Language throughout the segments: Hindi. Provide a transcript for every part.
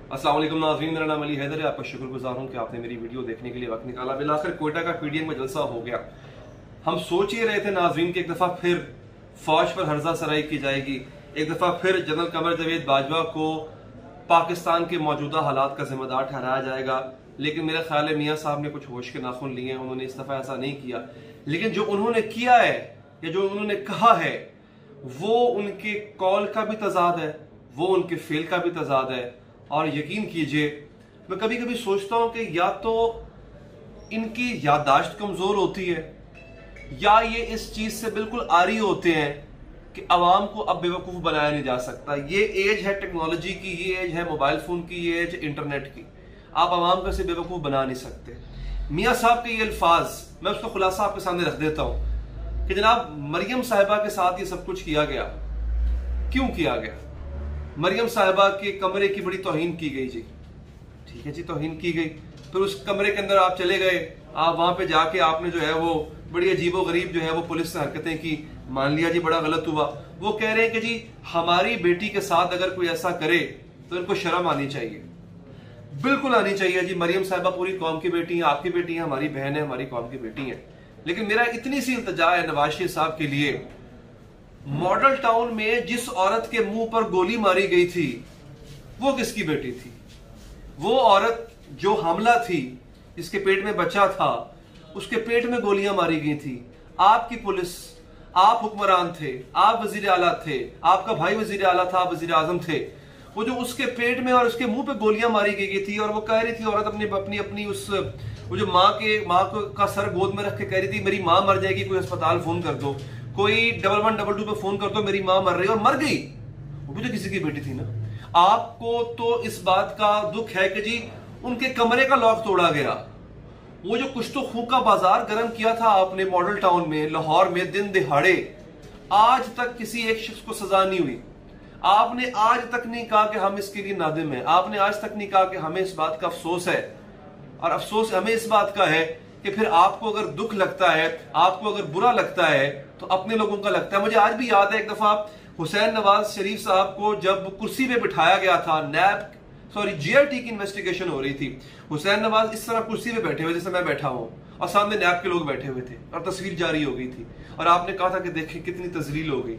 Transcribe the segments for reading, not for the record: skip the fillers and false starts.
अस्सलाम वालेकुम नाज़रीन, मेरा नाम अली हैदर है। आपका शुक्रगुजार हूँ कि आपने मेरी वीडियो देखने के लिए वक्त निकाला। बिलाखिर कोयटा का पीडीएम में जलसा हो गया। हम सोच ही रहे थे नाज़रीन कि एक दफा फिर फौज पर हर्जा सराई की जाएगी, एक दफा फिर जनरल कमर जावेद बाजवा को पाकिस्तान के मौजूदा हालात का जिम्मेदार ठहराया जाएगा। लेकिन मेरा ख्याल है मियाँ साहब ने कुछ होश के नाखून लिए हैं, उन्होंने इस दफा ऐसा नहीं किया। लेकिन जो उन्होंने किया है या जो उन्होंने कहा है वो उनके कॉल का भी तजाद है, वो उनके फेल का भी तजाद है। और यकीन कीजिए, मैं कभी कभी सोचता हूं कि या तो इनकी याददाश्त कमजोर होती है या ये इस चीज से बिल्कुल आरी होते हैं कि अवाम को अब बेवकूफ बनाया नहीं जा सकता। ये एज है टेक्नोलॉजी की, ये एज है मोबाइल फोन की, ये एज इंटरनेट की। आप अवाम को ऐसे बेवकूफ बना नहीं सकते। मियाँ साहब के ये अल्फाज, मैं उसका खुलासा आपके सामने रख देता हूं कि जनाब मरियम साहिबा के साथ ये सब कुछ किया गया। क्यों किया गया? मरियम साहिबा के कमरे की बड़ी तौहीन की गई जी, ठीक है जी, तौहीन की गई। फिर उस कमरे के अंदर आप चले गए, आप वहां पे जाके आपने जो है वो बड़ी अजीबो गरीब जो है वो पुलिस से हरकतें की। मान लिया जी बड़ा गलत हुआ। वो कह रहे हैं कि जी हमारी बेटी के साथ अगर कोई ऐसा करे तो इनको शर्म आनी चाहिए। बिल्कुल आनी चाहिए जी। मरियम साहिबा पूरी कौम की बेटी है, आपकी बेटी है, हमारी बहन है, हमारी कौम की बेटी है। लेकिन मेरा इतनी सी इल्तिजा है नवाज शरीफ साहब के लिए, मॉडल टाउन में जिस औरत के मुंह पर गोली मारी गई थी वो किसकी बेटी थी? वो औरत जो हमला थी, जिसके पेट में बच्चा था, उसके पेट में गोलियां मारी गई थी। आपकी पुलिस, आप हुक्मरान थे, आप वजीर आला थे, आपका भाई वजीर आला था, आप वजीर आजम थे। वो जो उसके पेट में और उसके मुंह पे गोलियां मारी गई थी और वो कह रही थी औरत अपनी उस वो जो माँ का सर गोद में रख के कह रही थी मेरी माँ मर जाएगी, कोई अस्पताल फोन कर दो, कोई 1112 पे फोन कर दो, मेरी मां मर रही है, और मर गई। वो भी तो किसी की बेटी थी ना। आपको तो इस बात का दुख है कि जी उनके कमरे का लॉक तोड़ा गया। वो जो कुछ तो खून का बाजार गर्म किया था आपने मॉडल टाउन में, लाहौर में, दिन दिहाड़े, आज तक किसी एक शख्स को सजा नहीं हुई। आपने आज तक नहीं कहा कि हम इसके लिए नादिम हैं। आपने आज तक नहीं कहा कि हमें इस बात का अफसोस है। और अफसोस हमें इस बात का है कि फिर आपको अगर दुख लगता है, आपको अगर बुरा लगता है तो अपने लोगों का लगता है। मुझे आज भी याद है एक दफा हुसैन नवाज शरीफ साहब को जब कुर्सी पे बिठाया गया था, जीआरटी की इन्वेस्टिगेशन हो रही थी। हुसैन नवाज इस तरह कुर्सी पे बैठे हुए जैसे मैं बैठा हूं और सामने नैब के लोग बैठे हुए थे और तस्वीर जारी हो गई थी और आपने कहा था कि देखें कितनी तजलील हो गई।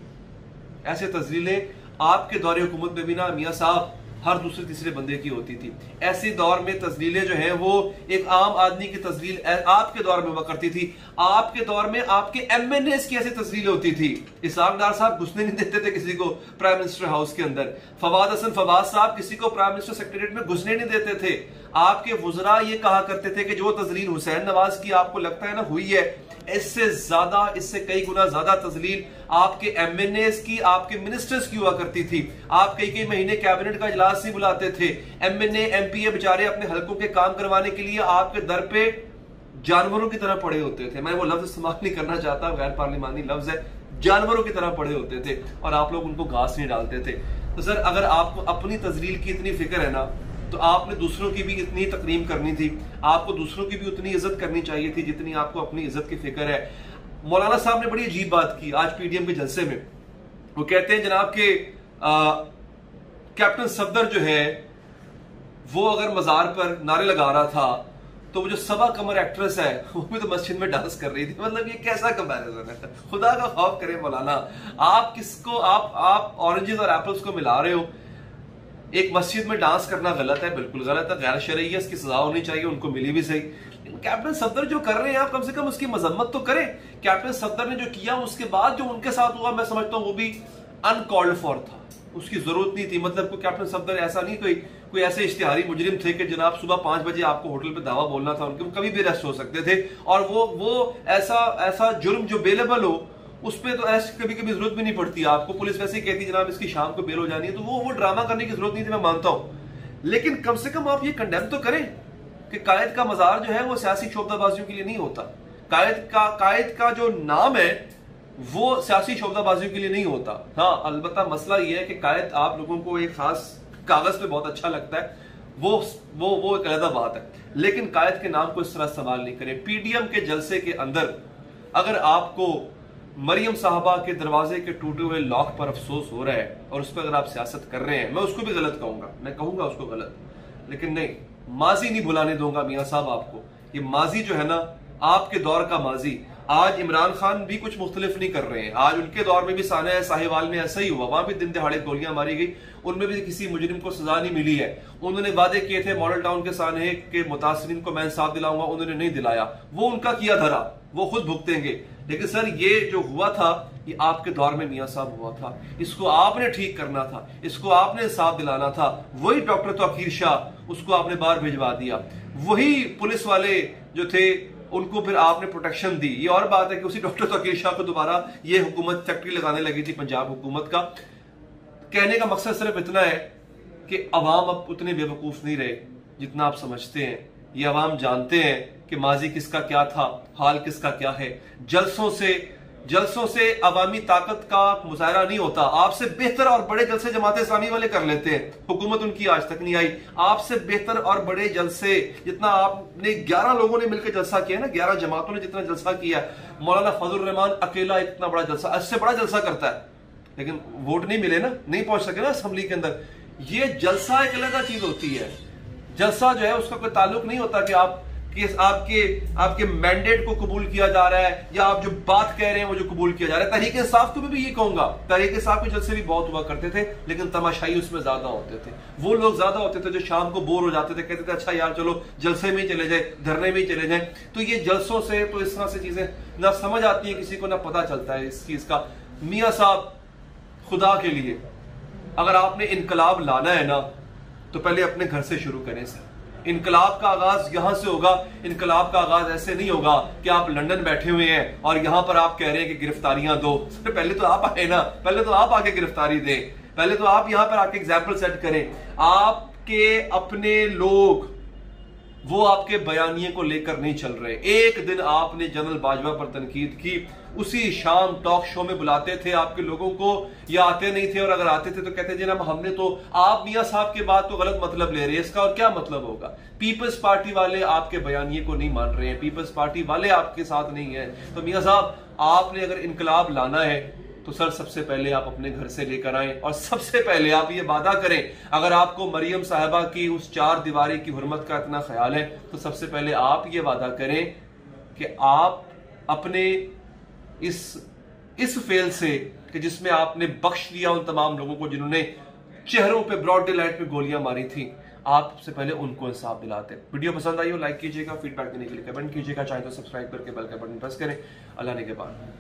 ऐसे तजलीलें आपके दौरे हुकूमत में भी ना मियाँ साहब हर दूसरे तीसरे बंदे की होती थी। ऐसे दौर में तस्लीलें जो है वो एक आम आदमी की तस्लील आपके दौर में हुआ करती थी। आपके दौर में आपके एमएनए की ऐसी तस्लीलें होती थी। इसाक डार साहब घुसने नहीं देते थे किसी को प्राइम मिनिस्टर हाउस के अंदर। फवाद हसन फवाद साहब किसी को प्राइम मिनिस्टर सेक्रेटरीट में घुसने नहीं देते थे। आपके वुज़रा ये कहा करते थे कि जो तजलील हुसैन नवाज की आपको लगता है ना हुई है, इससे ज्यादा, इससे कई गुना ज्यादा तजलील आपके एमएनए की, आपके मिनिस्टर्स की हुआ करती थी। आप कई कई महीने कैबिनेट का इजलास नहीं बुलाते थे। एमएनए एमपीए बेचारे अपने हलकों के काम करवाने के लिए आपके दर पे जानवरों की तरह पड़े होते थे। मैं वो लफ्ज इस्तेमाल नहीं करना चाहता, गैर पार्लिमानी लफ्ज है, जानवरों की तरह पड़े होते थे और आप लोग उनको घास नहीं डालते थे। तो सर अगर आपको अपनी तजलील की इतनी फिक्र है ना तो आपने दूसरों की भी इतनी तकरीम करनी थी, आपको दूसरों की भी उतनी इज्जत करनी चाहिए थी जितनी आपको अपनी इज्जत की फिक्र है। मौलाना साहब ने बड़ी अजीब बात की आज पीडीएम के जलसे में। वो कहते हैं जनाब के कैप्टन सफदर जो है वो अगर मजार पर नारे लगा रहा था तो वो जो सबा कमर एक्ट्रेस है वो भी तो मस्जिद में डांस कर रही थी। मतलब ये कैसा कंपैरिजन है? खुदा का खौफ करे मौलाना, आप किसको आप ऑरेंजेस और एप्पल्स को मिला रहे हो। एक मस्जिद में डांस करना गलत है, बिल्कुल गलत है, गैर शरई है, इसकी सजा होनी चाहिए, उनको मिली भी सही। लेकिन कैप्टन सफदर जो कर रहे हैं आप कम से कम उसकी मजम्मत तो करें। कैप्टन सफदर ने जो किया उसके बाद जो उनके साथ हुआ मैं समझता हूं वो भी अनकॉल्ड फॉर था, उसकी जरूरत नहीं थी। मतलब कोई कैप्टन सफदर ऐसा नहीं कोई ऐसे इश्तिहारी मुजरिम थे कि जनाब सुबह 5 बजे आपको होटल पे दावा बोलना था, उनके कभी भी अरेस्ट हो सकते थे। और वो ऐसा जुर्म जो बेलेबल हो उस पर तो ऐसी कभी कभी जरूरत भी नहीं पड़ती आपको। पुलिस वैसे ही कहती जनाब इसकी शाम को बेल हो जानी है, तो वो ड्रामा करने की जरूरत नहीं थी, मैं मानता हूं। लेकिन कम से कम आप ये कंडेम तो करें कि कायद का मजार जो है वो सियासी शोबदाबाजियों के लिए नहीं होता। कायद का जो नाम है वो सियासी शोबदाबाजियों के लिए नहीं होता। हाँ, अलबत्ता मसला ये है कि कायद आप लोगों को एक खास कागज पे बहुत अच्छा लगता है, वो एक अलग बात है। लेकिन कायद के नाम को इस तरह इस्तेमाल नहीं करें। पीडीएम के जलसे के अंदर अगर आपको मरियम साहबा के दरवाजे के टूटे हुए लॉक पर अफसोस हो रहा है और उस पर अगर आप सियासत कर रहे हैं, मैं उसको भी गलत कहूंगा, मैं कहूंगा उसको गलत, लेकिन नहीं, माजी नहीं भुलाने दूंगा मियां साहब आपको। ये माजी जो है ना, आपके दौर का माजी, आज इमरान खान भी कुछ मुख्तलिफ नहीं कर रहे हैं। आज उनके दौर में भी सानिया साहिवाल में ऐसा ही हुआ, वहां भी दिन दहाड़े गोलियां मारी गई, उनमें भी किसी मुजरिम को सजा नहीं मिली है। उन्होंने वादे किए थे मॉडल टाउन के सानहे के मुतासरीन को मैं इंसाफ दिलाऊंगा, उन्होंने नहीं दिलाया, वो उनका किया धरा, वो खुद भुगतेंगे। लेकिन सर ये जो हुआ था ये आपके दौर में मियां साहब हुआ था, इसको आपने ठीक करना था, इसको आपने इंसाफ दिलाना था। वही डॉक्टर तौकीर शाह, उसको आपने बाहर भिजवा दिया। वही पुलिस वाले जो थे उनको फिर आपने प्रोटेक्शन दी। ये और बात है कि उसी डॉक्टर तौकीर शाह को दोबारा ये हुकूमत फैक्ट्री लगाने लगी थी पंजाब हुकूमत का। कहने का मकसद सिर्फ इतना है कि अवाम अब उतने बेवकूफ नहीं रहे जितना आप समझते हैं। ये अवाम जानते हैं कि माजी किसका क्या था, हाल किसका क्या है। जलसों से अवामी ताकत का मुजाहरा नहीं होता। आपसे बेहतर और बड़े जलसे जमात इस्लामी वाले कर लेते हैं, हुकूमत उनकी आज तक नहीं आई। आपसे बेहतर और बड़े जलसे जितना आपने 11 लोगों ने मिलकर जलसा किया ना, 11 जमातों ने जितना जलसा किया, मौलाना फजलुर रहमान अकेला इतना बड़ा जलसा, इससे बड़ा जलसा करता है, लेकिन वोट नहीं मिले ना, नहीं पहुंच सके ना असेंबली के अंदर। ये जलसा एक अलग चीज होती है। जलसा जो है उसका कोई ताल्लुक नहीं होता कि आपके मैंडेट को कबूल किया जा रहा है या आप जो बात कह रहे हैं वो जो कबूल किया जा रहा है। तहरीक इंसाफ को भी ये कहूंगा, तहरीक इंसाफ के जलसे भी बहुत हुआ करते थे, लेकिन तमाशाई उसमें ज्यादा होते थे। वो लोग ज्यादा होते थे जो शाम को बोर हो जाते थे, कहते थे अच्छा यार चलो जलसे में ही चले जाए, धरने में ही चले जाए। तो ये जलसों से तो इस तरह से चीजें ना समझ आती है किसी को, ना पता चलता है इस चीज का। मियां साहब खुदा के लिए अगर आपने इनकलाब लाना है ना तो पहले अपने घर से शुरू करें सर। इनकलाब का आगाज यहां से होगा। इनकलाब का आगाज ऐसे नहीं होगा कि आप लंदन बैठे हुए हैं और यहां पर आप कह रहे हैं कि गिरफ्तारियां दो। पहले तो आप आए ना, पहले तो आप आके गिरफ्तारी दें, पहले तो आप यहां पर आके एग्जाम्पल सेट करें। आपके अपने लोग वो आपके बयानिए को लेकर नहीं चल रहे। एक दिन आपने जनरल बाजवा पर तनकीद की, उसी शाम टॉक शो में बुलाते थे आपके लोगों को, या आते नहीं थे, और अगर आते थे तो कहते थे ना हमने तो, आप मियां साहब के बाद तो गलत मतलब ले रहे हैं, इसका और क्या मतलब होगा। पीपल्स पार्टी वाले आपके बयानिए को नहीं मान रहे हैं, पीपल्स पार्टी वाले आपके साथ नहीं है। तो मियां साहब आपने अगर इनकलाब लाना है तो सर सबसे पहले आप अपने घर से लेकर आए और सबसे पहले आप ये वादा करें, अगर आपको मरियम साहिबा की उस 4 दीवारी की हुर्मत का इतना ख्याल है तो सबसे पहले आप ये वादा करें कि आप अपने इस फेल से कि जिसमें आपने बख्श दिया उन तमाम लोगों को जिन्होंने चेहरों पे ब्रॉड डे लाइट में गोलियां मारी थी, आप सबसे पहले उनको इंसाफ दिलाते। वीडियो पसंद आई हो लाइक कीजिएगा, फीडबैक देने के लिए कमेंट कीजिएगा, चाहे तो सब्सक्राइब करके बेल का बटन प्रेस करें। अल्लाह ने के बाद।